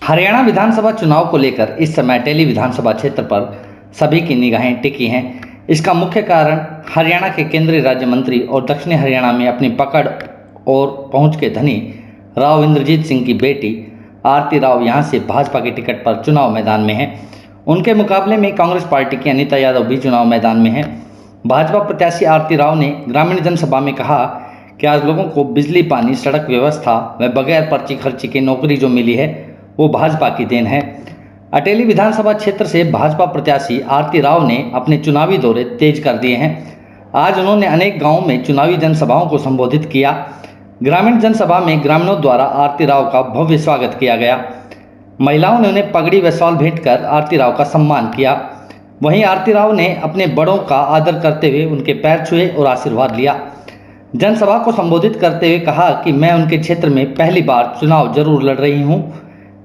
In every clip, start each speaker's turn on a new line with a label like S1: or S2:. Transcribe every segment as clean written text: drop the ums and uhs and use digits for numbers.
S1: हरियाणा विधानसभा चुनाव को लेकर इस समय टेली विधानसभा क्षेत्र पर सभी की निगाहें टिकी हैं। इसका मुख्य कारण हरियाणा के केंद्रीय राज्य मंत्री और दक्षिणी हरियाणा में अपनी पकड़ और पहुंच के धनी राव इंद्रजीत सिंह की बेटी आरती राव यहां से भाजपा की टिकट पर चुनाव मैदान में हैं। उनके मुकाबले में कांग्रेस पार्टी की अनीता यादव भी चुनाव मैदान में हैं। भाजपा प्रत्याशी आरती राव ने ग्रामीण जनसभा में कहा कि आज लोगों को बिजली, पानी, सड़क व्यवस्था व बगैर पर्ची खर्ची की नौकरी जो मिली है वो भाजपा की देन है। अटेली विधानसभा क्षेत्र से भाजपा प्रत्याशी आरती राव ने अपने चुनावी दौरे तेज कर दिए हैं। आज उन्होंने अनेक गांवों में चुनावी जनसभाओं को संबोधित किया। ग्रामीण जनसभा में ग्रामीणों द्वारा आरती राव का भव्य स्वागत किया गया। महिलाओं ने उन्हें पगड़ी व शॉल भेंट कर आरती राव का सम्मान किया। वहीं आरती राव ने अपने बड़ों का आदर करते हुए उनके पैर छुए और आशीर्वाद लिया। जनसभा को संबोधित करते हुए कहा कि मैं उनके क्षेत्र में पहली बार चुनाव जरूर लड़ रही हूं,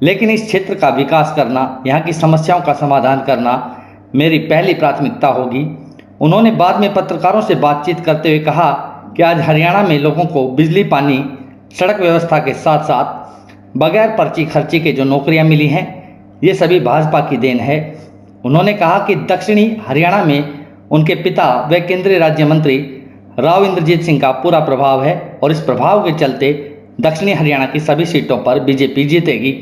S1: लेकिन इस क्षेत्र का विकास करना, यहाँ की समस्याओं का समाधान करना मेरी पहली प्राथमिकता होगी। उन्होंने बाद में पत्रकारों से बातचीत करते हुए कहा कि आज हरियाणा में लोगों को बिजली, पानी, सड़क व्यवस्था के साथ साथ बगैर पर्ची खर्ची के जो नौकरियां मिली हैं, ये सभी भाजपा की देन है। उन्होंने कहा कि दक्षिणी हरियाणा में उनके पिता व केंद्रीय राज्य मंत्री राव इंद्रजीत सिंह का पूरा प्रभाव है और इस प्रभाव के चलते दक्षिणी हरियाणा की सभी सीटों पर बीजेपी जीतेगी।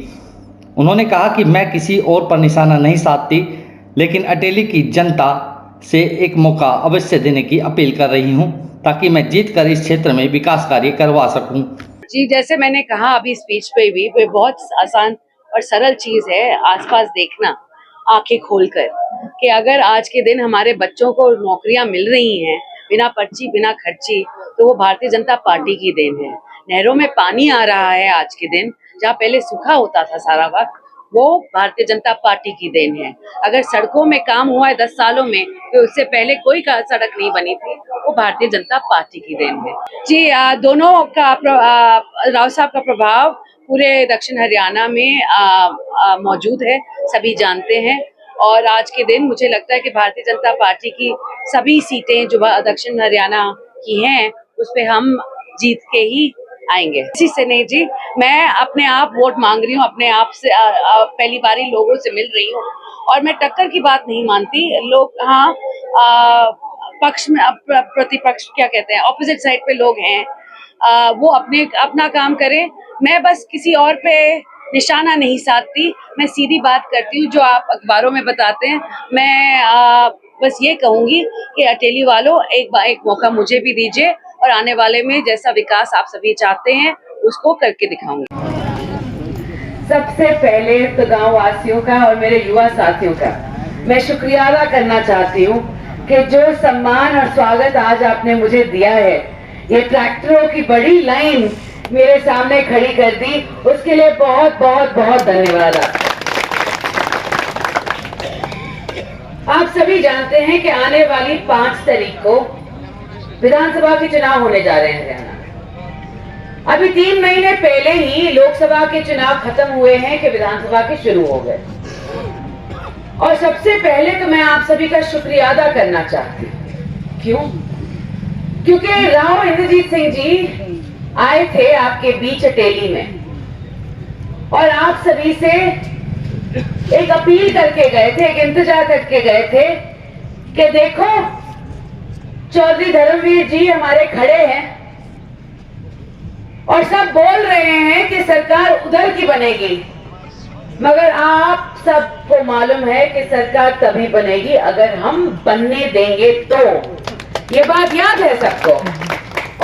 S1: उन्होंने कहा कि मैं किसी और पर निशाना नहीं साधती, लेकिन अटेली की जनता से एक मौका अवश्य देने की अपील कर रही हूं ताकि मैं जीतकर इस क्षेत्र में विकास कार्य करवा सकूं।
S2: जी, जैसे मैंने कहा अभी स्पीच पे भी, वो बहुत आसान और सरल चीज है आसपास देखना आंखें खोलकर कि अगर आज के दिन हमारे बच्चों को नौकरियां मिल रही हैं बिना पर्ची, बिना खर्ची, तो वो भारतीय जनता पार्टी की देन है। नहरों में पानी आ रहा है आज के दिन, जहाँ पहले सूखा होता था सारा वक्त, वो भारतीय जनता पार्टी की देन है। अगर सड़कों में काम हुआ है 10 सालों में, तो उससे पहले कोई सड़क नहीं बनी थी, वो भारतीय जनता पार्टी की देन है। जी, दोनों का राव साहब का प्रभाव पूरे दक्षिण हरियाणा में मौजूद है, सभी जानते हैं। और आज के दिन मुझे लगता है कि भारतीय जनता पार्टी की सभी सीटें जो दक्षिण हरियाणा की हैं, उस पे हम जीत के ही आएंगे। इसी से नहीं जी, मैं अपने आप वोट मांग रही हूँ, अपने आप से पहली बारी लोगों से मिल रही हूँ और मैं टक्कर की बात नहीं मानती। लोग हाँ, पक्ष में प्रतिपक्ष क्या कहते हैं, ऑपोजिट साइड पे लोग हैं, वो अपना काम करें। मैं बस किसी और पे निशाना नहीं साधती, मैं सीधी बात करती हूँ जो आप अखबारों में बताते हैं। मैं बस ये कहूंगी कि अटेली वालों, एक मौका मुझे भी दीजिए और आने वाले में जैसा विकास आप सभी चाहते हैं उसको करके दिखाऊंगी।
S3: सबसे पहले तो गांव वासियों का और मेरे युवा साथियों का मैं शुक्रिया अदा करना चाहती हूँ कि जो सम्मान और स्वागत आज आपने मुझे दिया है, ये ट्रैक्टरों की बड़ी लाइन मेरे सामने खड़ी कर दी, उसके लिए बहुत बहुत बहुत धन्यवाद। आप सभी जानते हैं कि आने वाली 5 तारीख को विधानसभा के चुनाव होने जा रहे हैं हरियाणा में। अभी 3 महीने पहले ही लोकसभा के चुनाव खत्म हुए हैं कि विधानसभा के शुरू हो गए। और सबसे पहले तो मैं आप सभी का शुक्रिया अदा करना चाहती हूँ। क्यों? क्योंकि राव इंद्रजीत सिंह जी आए थे आपके बीच अटेली में और आप सभी से एक अपील करके गए थे, एक इंतजार करके गए थे कि देखो चौधरी धर्मवीर जी हमारे खड़े हैं और सब बोल रहे हैं कि सरकार उधर की बनेगी, मगर आप सबको मालूम है कि सरकार तभी बनेगी अगर हम बनने देंगे तो। ये बात याद है सबको।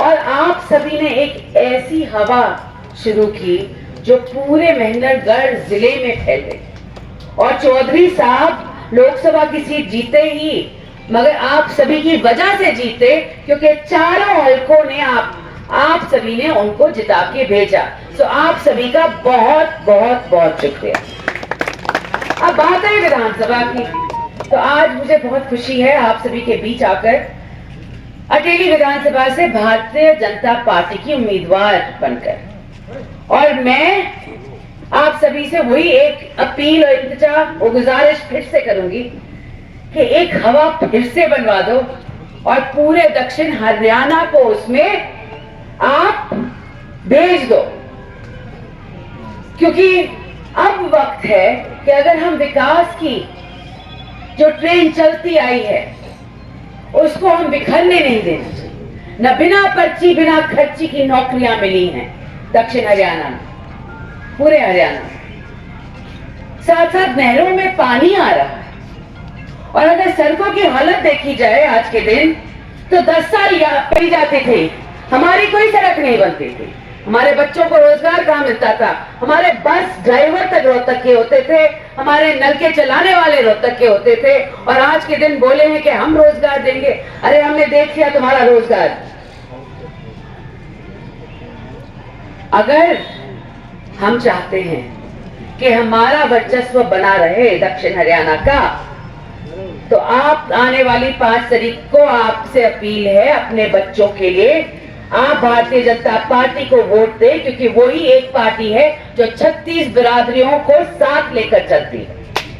S3: और आप सभी ने एक ऐसी हवा शुरू की जो पूरे महेंद्रगढ़ जिले में फैल गई और चौधरी साहब लोकसभा की सीट जीते ही, मगर आप सभी की वजह से जीते, क्योंकि चारों हलकों ने आप सभी ने उनको जिता के भेजा। तो आप सभी का बहुत बहुत बहुत शुक्रिया। अब बात है विधानसभा की, तो आज मुझे बहुत खुशी है आप सभी के बीच आकर अटेली विधानसभा से भारतीय जनता पार्टी की उम्मीदवार बनकर, और मैं आप सभी से वही एक अपील और इल्तिजा और गुजारिश फिर से करूंगी कि एक हवा फिर से बनवा दो और पूरे दक्षिण हरियाणा को उसमें आप भेज दो, क्योंकि अब वक्त है कि अगर हम विकास की जो ट्रेन चलती आई है उसको हम बिखरने नहीं देना चाहिए। न बिना पर्ची बिना खर्ची की नौकरियां मिली हैं दक्षिण हरियाणा में, पूरे हरियाणा में। साथ साथ नहरों में पानी आ रहा है, और अगर सड़कों की हालत देखी जाए आज के दिन, तो 10 साल पड़ी जाते थे, हमारी कोई सड़क नहीं बनती थी, हमारे बच्चों को रोजगार कहाँ मिलता था, हमारे बस ड्राइवर तक रोहतक के होते थे, हमारे नलके चलाने वाले रोहतक के होते थे, और आज के दिन बोले हैं कि हम रोजगार देंगे। अरे हमने देख लिया तुम्हारा रोजगार। अगर हम चाहते हैं कि हमारा वर्चस्व बना रहे दक्षिण हरियाणा का, तो आप आने वाली 5 तारीख को आपसे अपील है अपने बच्चों के लिए, आप भारतीय जनता पार्टी को वोट दें, क्योंकि वही एक पार्टी है जो 36 बिरादरियों को साथ लेकर चलती है।